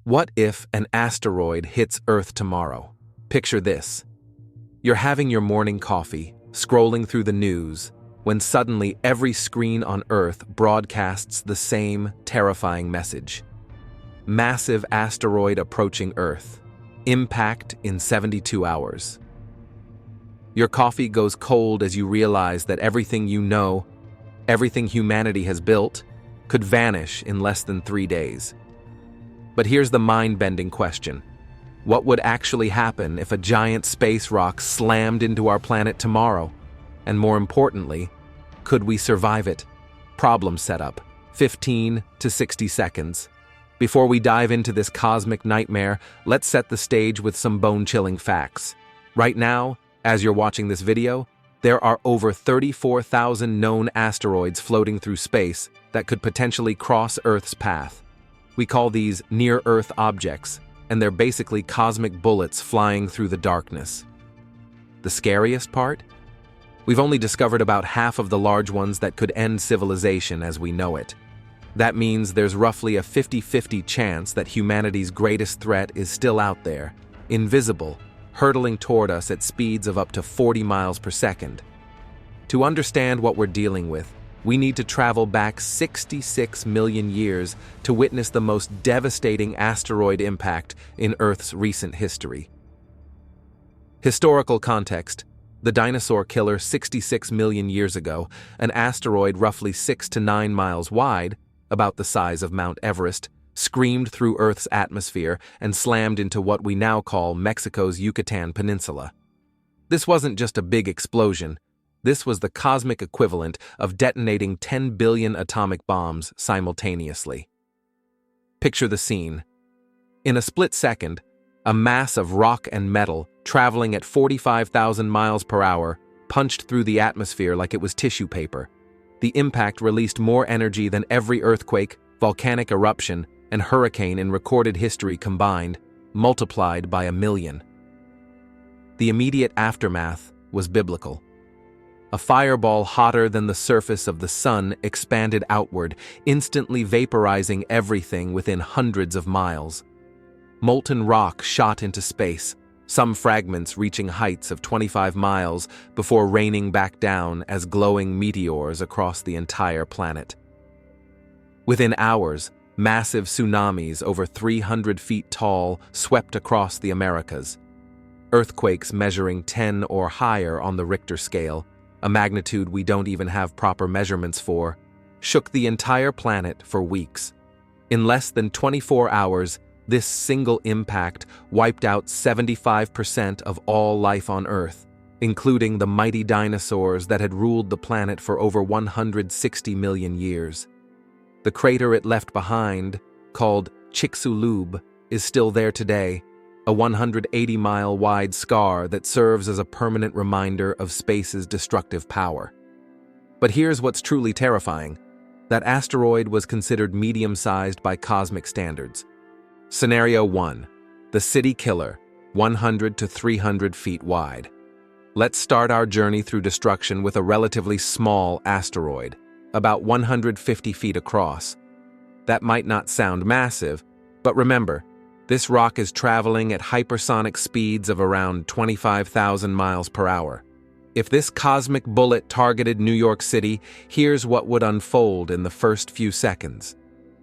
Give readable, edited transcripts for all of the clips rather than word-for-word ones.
What if an asteroid hits Earth tomorrow? Picture this. You're having your morning coffee, scrolling through the news, when suddenly every screen on Earth broadcasts the same terrifying message. Massive asteroid approaching Earth. Impact in 72 hours. Your coffee goes cold as you realize that everything you know, everything humanity has built, could vanish in less than 3 days. But here's the mind-bending question. What would actually happen if a giant space rock slammed into our planet tomorrow? And more importantly, could we survive it? Problem setup, 15 to 60 seconds. Before we dive into this cosmic nightmare, let's set the stage with some bone-chilling facts. Right now, as you're watching this video, there are over 34,000 known asteroids floating through space that could potentially cross Earth's path. We call these near-Earth objects, and they're basically cosmic bullets flying through the darkness. The scariest part? We've only discovered about half of the large ones that could end civilization as we know it. That means there's roughly a 50-50 chance that humanity's greatest threat is still out there, invisible, hurtling toward us at speeds of up to 40 miles per second. To understand what we're dealing with, we need to travel back 66 million years to witness the most devastating asteroid impact in Earth's recent history. Historical context: the dinosaur killer 66 million years ago, an asteroid roughly 6 to 9 miles wide, about the size of Mount Everest, screamed through Earth's atmosphere and slammed into what we now call Mexico's Yucatan Peninsula. This wasn't just a big explosion. This was the cosmic equivalent of detonating 10 billion atomic bombs simultaneously. Picture the scene. In a split second, a mass of rock and metal, traveling at 45,000 miles per hour, punched through the atmosphere like it was tissue paper. The impact released more energy than every earthquake, volcanic eruption, and hurricane in recorded history combined, multiplied by 1,000,000. The immediate aftermath was biblical. A fireball hotter than the surface of the sun expanded outward, instantly vaporizing everything within hundreds of miles. Molten rock shot into space, some fragments reaching heights of 25 miles before raining back down as glowing meteors across the entire planet. Within hours, massive tsunamis over 300 feet tall swept across the Americas. Earthquakes measuring 10 or higher on the Richter scale, a magnitude we don't even have proper measurements for, shook the entire planet for weeks. In less than 24 hours, this single impact wiped out 75% of all life on Earth, including the mighty dinosaurs that had ruled the planet for over 160 million years. The crater it left behind, called Chicxulub, is still there today, a 180-mile-wide scar that serves as a permanent reminder of space's destructive power. But here's what's truly terrifying. That asteroid was considered medium-sized by cosmic standards. Scenario 1. The City Killer, 100 to 300 feet wide. Let's start our journey through destruction with a relatively small asteroid, about 150 feet across. That might not sound massive, but remember, this rock is traveling at hypersonic speeds of around 25,000 miles per hour. If this cosmic bullet targeted New York City, here's what would unfold in the first few seconds.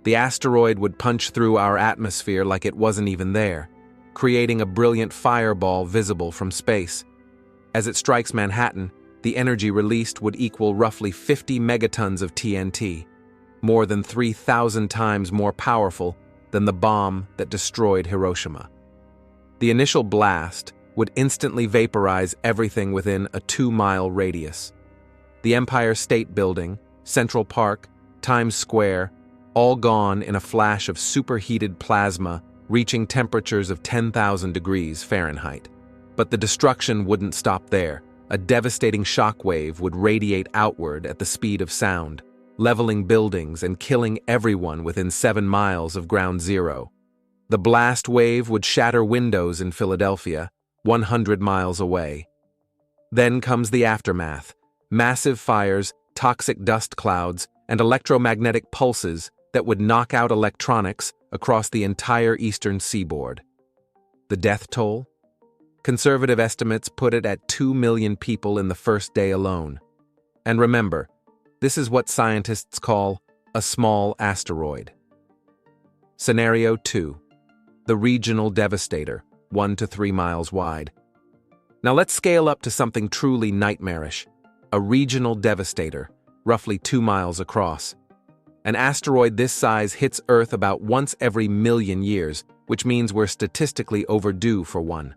The asteroid would punch through our atmosphere like it wasn't even there, creating a brilliant fireball visible from space. As it strikes Manhattan, the energy released would equal roughly 50 megatons of TNT, more than 3,000 times more powerful than the bomb that destroyed Hiroshima. The initial blast would instantly vaporize everything within a 2-mile radius. The Empire State Building, Central Park, Times Square, all gone in a flash of superheated plasma reaching temperatures of 10,000 degrees Fahrenheit. But the destruction wouldn't stop there. A devastating shockwave would radiate outward at the speed of sound, leveling buildings and killing everyone within 7 miles of ground zero. The blast wave would shatter windows in Philadelphia, 100 miles away. Then comes the aftermath: massive fires, toxic dust clouds, and electromagnetic pulses that would knock out electronics, across the entire eastern seaboard. The death toll? Conservative estimates put it at 2 million people in the first day alone. And remember, this is what scientists call a small asteroid. Scenario 2. The regional devastator, 1 to 3 miles wide. Now let's scale up to something truly nightmarish. A regional devastator, roughly 2 miles across. An asteroid this size hits Earth about once every million years, which means we're statistically overdue for one.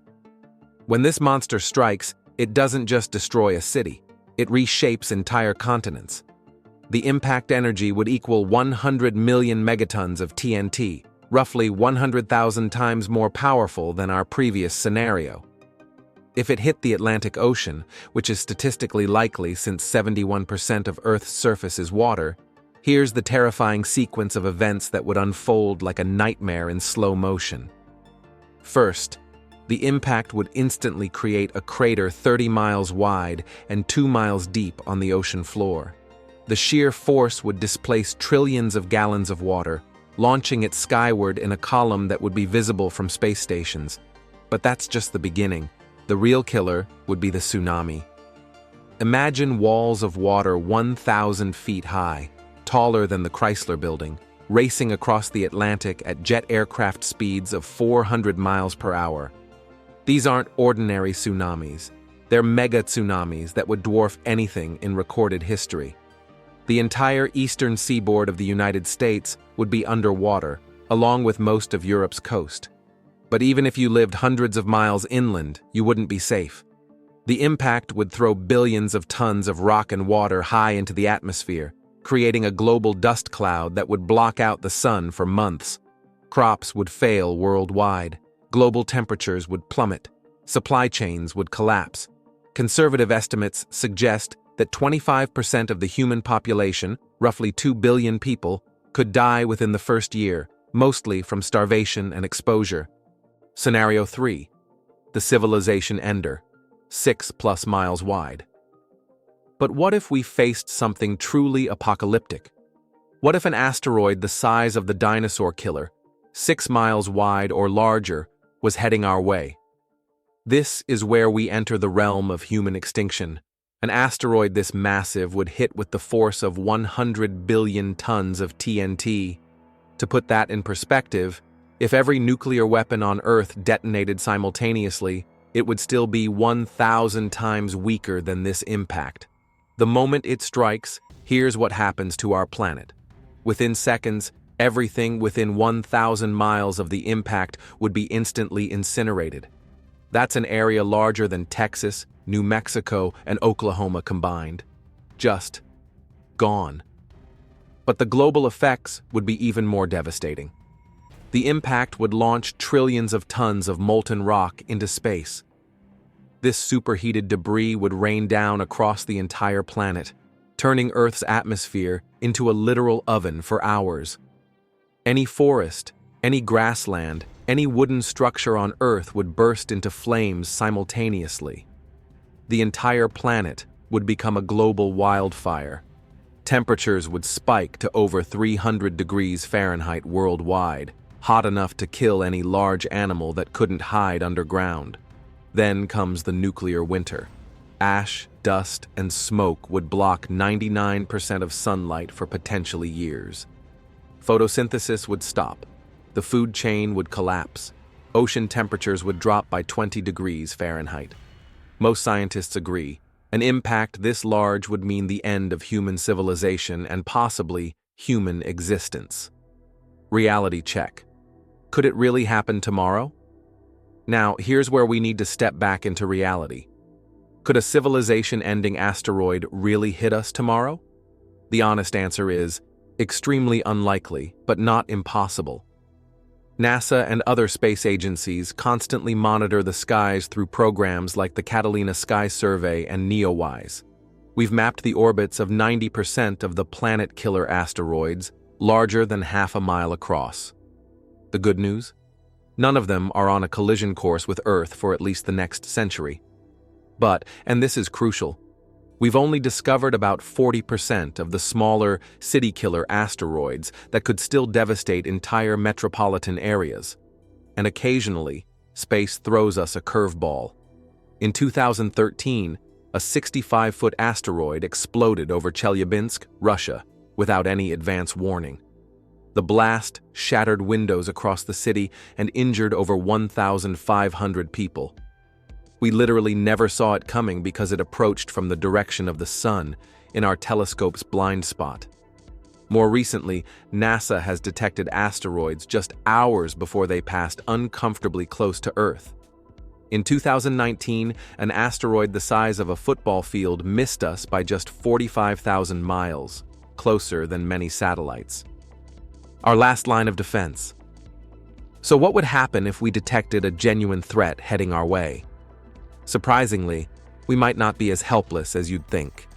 When this monster strikes, it doesn't just destroy a city, it reshapes entire continents. The impact energy would equal 100 million megatons of TNT, roughly 100,000 times more powerful than our previous scenario. If it hit the Atlantic Ocean, which is statistically likely since 71% of Earth's surface is water, here's the terrifying sequence of events that would unfold like a nightmare in slow motion. First, the impact would instantly create a crater 30 miles wide and 2 miles deep on the ocean floor. The sheer force would displace trillions of gallons of water, launching it skyward in a column that would be visible from space stations. But that's just the beginning. The real killer would be the tsunami. Imagine walls of water 1,000 feet high, taller than the Chrysler Building, racing across the Atlantic at jet aircraft speeds of 400 miles per hour. These aren't ordinary tsunamis. They're mega tsunamis that would dwarf anything in recorded history. The entire eastern seaboard of the United States would be underwater, along with most of Europe's coast. But even if you lived hundreds of miles inland, you wouldn't be safe. The impact would throw billions of tons of rock and water high into the atmosphere, creating a global dust cloud that would block out the sun for months. Crops would fail worldwide. Global temperatures would plummet. Supply chains would collapse. Conservative estimates suggest that 25% of the human population, roughly 2 billion people, could die within the first year, mostly from starvation and exposure. Scenario 3. The civilization ender, 6+ miles wide. But what if we faced something truly apocalyptic? What if an asteroid the size of the dinosaur killer, 6 miles wide or larger, was heading our way? This is where we enter the realm of human extinction. An asteroid this massive would hit with the force of 100 billion tons of TNT. To put that in perspective, if every nuclear weapon on Earth detonated simultaneously, it would still be 1,000 times weaker than this impact. The moment it strikes, here's what happens to our planet. Within seconds, everything within 1,000 miles of the impact would be instantly incinerated. That's an area larger than Texas, New Mexico, and Oklahoma combined. Just gone. But the global effects would be even more devastating. The impact would launch trillions of tons of molten rock into space. This superheated debris would rain down across the entire planet, turning Earth's atmosphere into a literal oven for hours. Any forest, any grassland, any wooden structure on Earth would burst into flames simultaneously. The entire planet would become a global wildfire. Temperatures would spike to over 300 degrees Fahrenheit worldwide, hot enough to kill any large animal that couldn't hide underground. Then comes the nuclear winter. Ash, dust, and smoke would block 99% of sunlight for potentially years. Photosynthesis would stop. The food chain would collapse. Ocean temperatures would drop by 20 degrees Fahrenheit. Most scientists agree, an impact this large would mean the end of human civilization and possibly human existence. Reality check. Could it really happen tomorrow? Now, here's where we need to step back into reality. Could a civilization-ending asteroid really hit us tomorrow? The honest answer is extremely unlikely, but not impossible. NASA and other space agencies constantly monitor the skies through programs like the Catalina Sky Survey and NEOWISE. We've mapped the orbits of 90% of the planet-killer asteroids, larger than half a mile across. The good news? None of them are on a collision course with Earth for at least the next century. But, and this is crucial, We've only discovered about 40% of the smaller, city-killer asteroids that could still devastate entire metropolitan areas. And occasionally, space throws us a curveball. In 2013, a 65-foot asteroid exploded over Chelyabinsk, Russia, without any advance warning. The blast shattered windows across the city and injured over 1,500 people. We literally never saw it coming because it approached from the direction of the sun in our telescope's blind spot. More recently, NASA has detected asteroids just hours before they passed uncomfortably close to Earth. In 2019, an asteroid the size of a football field missed us by just 45,000 miles, closer than many satellites. Our last line of defense. So what would happen if we detected a genuine threat heading our way? Surprisingly, we might not be as helpless as you'd think.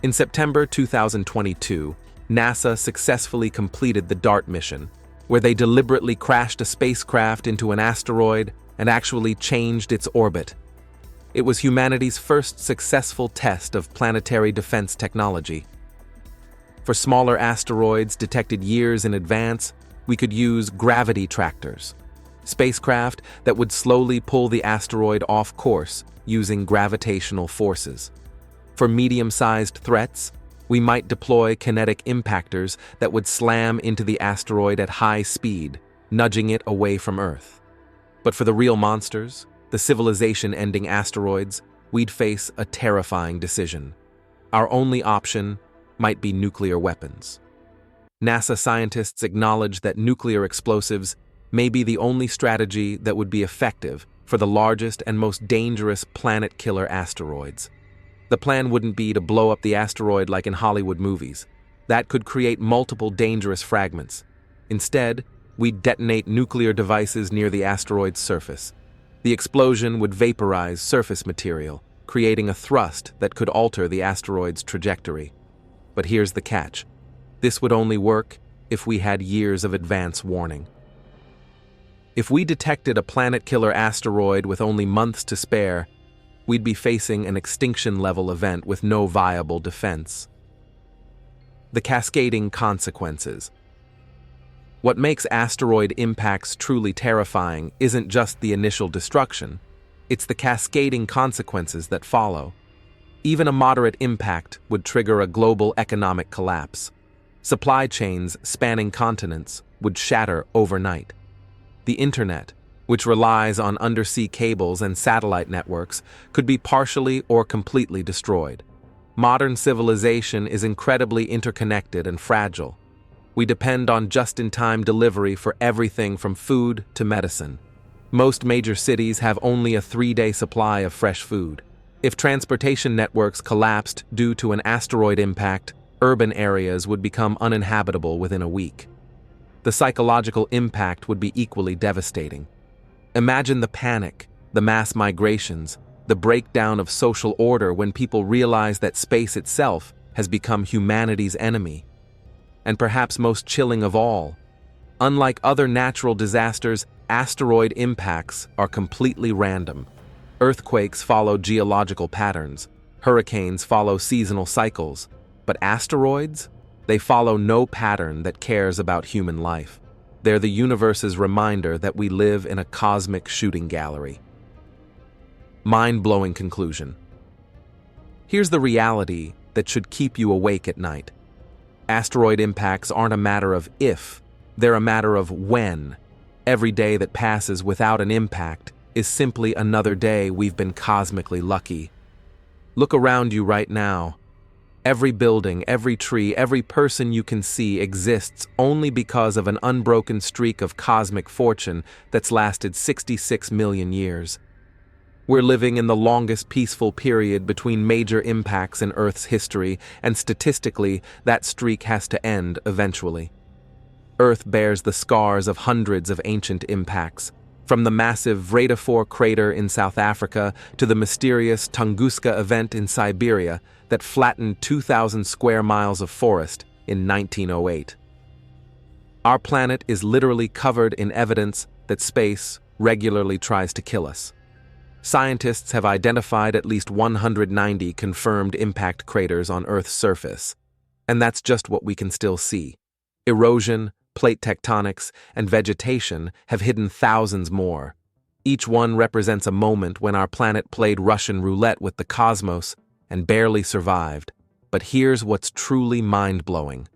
In September 2022, NASA successfully completed the DART mission, where they deliberately crashed a spacecraft into an asteroid and actually changed its orbit. It was humanity's first successful test of planetary defense technology. For smaller asteroids detected years in advance, we could use gravity tractors, spacecraft that would slowly pull the asteroid off course using gravitational forces. For medium-sized threats, we might deploy kinetic impactors that would slam into the asteroid at high speed, nudging it away from Earth. But for the real monsters, the civilization-ending asteroids, we'd face a terrifying decision. Our only option might be nuclear weapons. NASA scientists acknowledge that nuclear explosives may be the only strategy that would be effective for the largest and most dangerous planet-killer asteroids. The plan wouldn't be to blow up the asteroid like in Hollywood movies. That could create multiple dangerous fragments. Instead, we'd detonate nuclear devices near the asteroid's surface. The explosion would vaporize surface material, creating a thrust that could alter the asteroid's trajectory. But here's the catch. This would only work if we had years of advance warning. If we detected a planet-killer asteroid with only months to spare, we'd be facing an extinction-level event with no viable defense. The cascading consequences. What makes asteroid impacts truly terrifying isn't just the initial destruction, it's the cascading consequences that follow. Even a moderate impact would trigger a global economic collapse. Supply chains spanning continents would shatter overnight. The internet, which relies on undersea cables and satellite networks, could be partially or completely destroyed. Modern civilization is incredibly interconnected and fragile. We depend on just-in-time delivery for everything from food to medicine. Most major cities have only a 3-day supply of fresh food. If transportation networks collapsed due to an asteroid impact, urban areas would become uninhabitable within a week. The psychological impact would be equally devastating. Imagine the panic, the mass migrations, the breakdown of social order when people realize that space itself has become humanity's enemy. And perhaps most chilling of all, unlike other natural disasters, asteroid impacts are completely random. Earthquakes follow geological patterns, hurricanes follow seasonal cycles, but asteroids? They follow no pattern that cares about human life. They're the universe's reminder that we live in a cosmic shooting gallery. Mind-blowing conclusion. Here's the reality that should keep you awake at night. Asteroid impacts aren't a matter of if, they're a matter of when. Every day that passes without an impact is simply another day we've been cosmically lucky. Look around you right now. Every building, every tree, every person you can see exists only because of an unbroken streak of cosmic fortune that's lasted 66 million years. We're living in the longest peaceful period between major impacts in Earth's history, and statistically, that streak has to end eventually. Earth bears the scars of hundreds of ancient impacts, from the massive Vredefort crater in South Africa to the mysterious Tunguska event in Siberia that flattened 2,000 square miles of forest in 1908. Our planet is literally covered in evidence that space regularly tries to kill us. Scientists have identified at least 190 confirmed impact craters on Earth's surface. And that's just what we can still see. Erosion, plate tectonics, and vegetation have hidden thousands more. Each one represents a moment when our planet played Russian roulette with the cosmos and barely survived. But here's what's truly mind-blowing.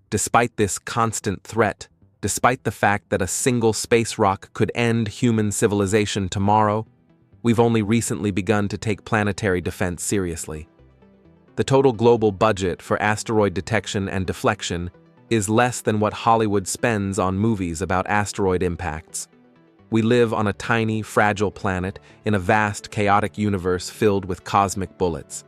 Despite this constant threat, despite the fact that a single space rock could end human civilization tomorrow, we've only recently begun to take planetary defense seriously. The total global budget for asteroid detection and deflection is less than what Hollywood spends on movies about asteroid impacts. We live on a tiny, fragile planet in a vast, chaotic universe filled with cosmic bullets.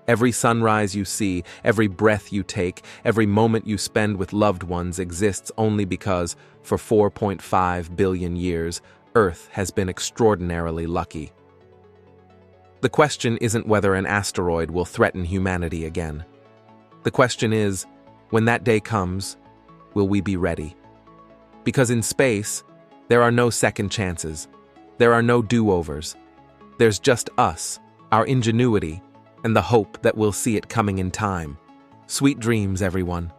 Every sunrise you see, every breath you take, every moment you spend with loved ones exists only because, for 4.5 billion years, Earth has been extraordinarily lucky. The question isn't whether an asteroid will threaten humanity again. The question is, when that day comes, will we be ready? Because in space, there are no second chances. There are no do-overs. There's just us, our ingenuity, and the hope that we'll see it coming in time. Sweet dreams, everyone.